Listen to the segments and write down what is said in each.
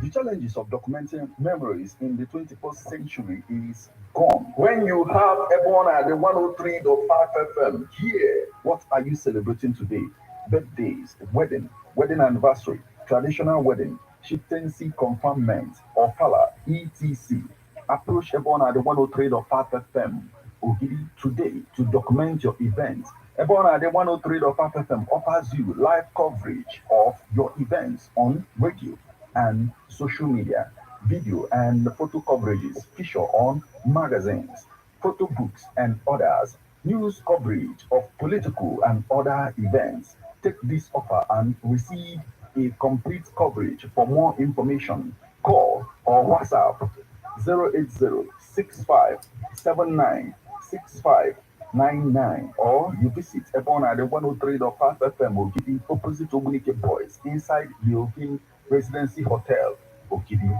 The challenges of documenting memories in the 21st century is gone. When you have everyone at the 103.5 FM here, what are you celebrating today? Birthdays, wedding anniversary, traditional wedding, chieftaincy conferment, or fala, etc. Approach everyone at the 103.5 FM Ogidi today to document your event. Ebona the 103.5 FM offers you live coverage of your events on radio and social media, video and photo coverages feature on magazines, photo books and others, news coverage of political and other events. Take this offer and receive a complete coverage. For more information, call or WhatsApp 08065796599 or you visit Ebon at the 103.5 FM Ogidi opposite Ogunike Boys inside the Ogin Residency Hotel Ogidi.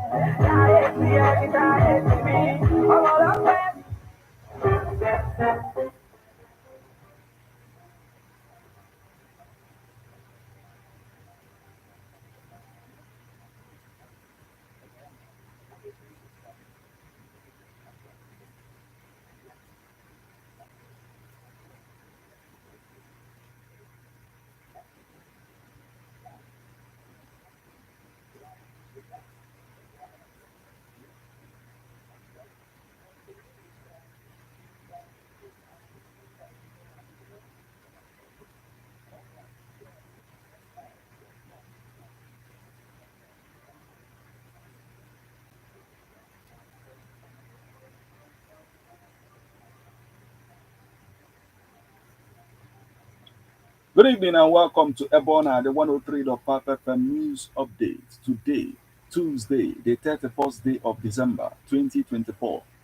Good evening and welcome to Ebona, the 103.5 FM News Update. Today, Tuesday, the 31st day of December 2024.